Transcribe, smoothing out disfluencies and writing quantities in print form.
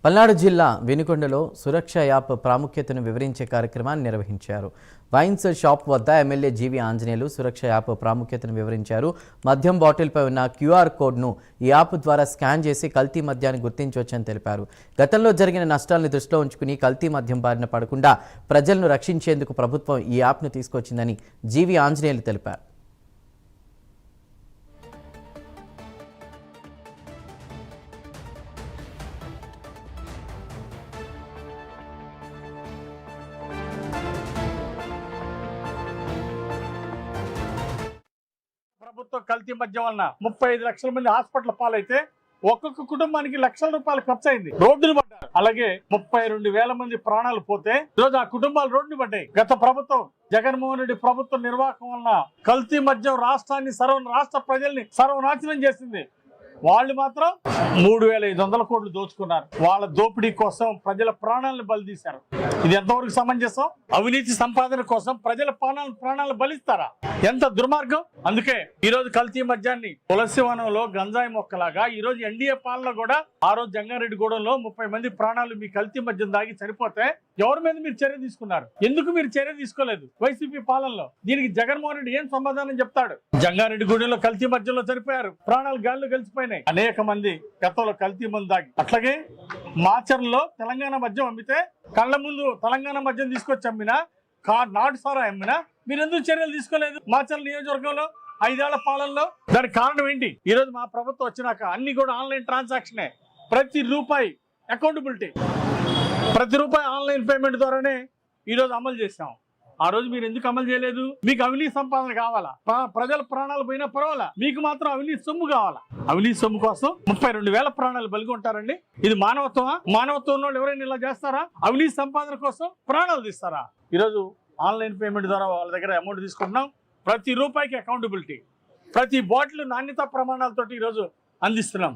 పల్నాడు జిల్లా వినుకొండలో సురక్ష యాప్ ప్రాముఖ్యతను వివరించే కార్యక్రమాన్ని నిర్వహించారు. వైన్స్ షాప్ వద్ద ఎమ్మెల్యే జీవి ఆంజనేయులు సురక్ష యాప్ ప్రాముఖ్యతను వివరించారు. మద్యం బాటిల్పై ఉన్న క్యూఆర్ కోడ్ను ఈ యాప్ ద్వారా స్కాన్ చేసి కల్తీ మద్యాన్ని గుర్తించవచ్చని తెలిపారు. గతంలో జరిగిన నష్టాలను దృష్టిలో ఉంచుకుని కల్తీ మద్యం బారిన పడకుండా ప్రజలను రక్షించేందుకు ప్రభుత్వం ఈ యాప్ను తీసుకొచ్చిందని జీవి ఆంజనేయులు తెలిపారు. ప్రభుత్వ కల్తీ మద్యం వలన 35 లక్షల మంది హాస్పిటల్ పాలైతే ఒక్కొక్క కుటుంబానికి లక్షల రూపాయలు ఖర్చు అయింది. రోడ్డును పడ్డారు. అలాగే 32,000 మంది ప్రాణాలు పోతే ఈరోజు ఆ కుటుంబాలు రోడ్డును పడ్డాయి. గత ప్రభుత్వం జగన్మోహన్ రెడ్డి ప్రభుత్వ నిర్వాహకం వలన కల్తీ మద్యం రాష్ట్ర ప్రజల్ని సర్వనాశనం చేసింది. వాళ్ళు మాత్రం 3,500 కోట్లు దోచుకున్నారు. వాళ్ళ దోపిడీ కోసం ప్రజల ప్రాణాలను బలితీశారు. ఇది ఎంతవరకు సమంజసం? అవినీతి సంపాదన కోసం ప్రజల ప్రాణాలను బలిస్తారా? ఎంత దుర్మార్గం! అందుకే ఈ రోజు కల్తీ మద్యాన్ని తులసి వనంలో గంజాయి మొక్కలాగా ఈ రోజు ఎన్డీఏ పాలన కూడా ఆ రోజు జంగారెడ్డిగూడెంలో 30 మంది ప్రాణాలు మీ కల్తీ మద్యం దాగి చనిపోతే ఎవరి మీద మీరు చర్య తీసుకున్నారు? ఎందుకు మీరు చర్య తీసుకోలేదు? వైసీపీ పాలనలో దీనికి జగన్మోహన్ రెడ్డి ఏం సమాధానం చెప్తాడు? జంగారెడ్డిగూడెంలో కల్తీ మద్యంలో చనిపోయారు, ప్రాణాలు గాల్లో కలిసిపోయారు. అనేక మంది గతంలో కల్తీ మందు దాగి. అట్లాగే మాచర్లలో తెలంగాణ మద్యం అమ్మితే కళ్ళ ముందు తెలంగాణ మద్యం తీసుకొచ్చి అమ్మినా, నాటు సారా అమ్మినా మీరు ఎందుకు చర్యలు తీసుకోలేదు? మాచర్ల నియోజకవర్గంలో 5 ఏళ్ల పాలనలో దానికి కారణం ఏంటి? ఈ రోజు మా ప్రభుత్వం వచ్చినాక అన్ని కూడా ఆన్లైన్ ట్రాన్సాక్షనే. ప్రతి రూపాయి అకౌంటబిలిటీ, ప్రతి రూపాయి ఆన్లైన్ పేమెంట్ ద్వారానే ఈ రోజు అమలు చేసాం. ఆ రోజు మీరు ఎందుకు అమలు చేయలేదు? మీకు అవినీతి సంపాదన కావాలా? ప్రజల ప్రాణాలు పోయినా పర్వాలా, మీకు మాత్రం అవినీతి సొమ్ము కావాలా? అవినీతి సొమ్ము కోసం 32,000 ప్రాణాలు బలిగొంటారండి. ఇది మానవత్వమా? మానవత్వం వాళ్ళు ఎవరైనా ఇలా చేస్తారా? అవినీతి సంపాదన కోసం ప్రాణాలు తీస్తారా? ఈరోజు ఆన్లైన్ పేమెంట్ ద్వారా వాళ్ళ దగ్గర అమౌంట్ తీసుకుంటున్నాం. ప్రతి రూపాయికి అకౌంటబిలిటీ, ప్రతి బాటిల్ నాణ్యతా ప్రమాణాలతో ఈరోజు అందిస్తున్నాం.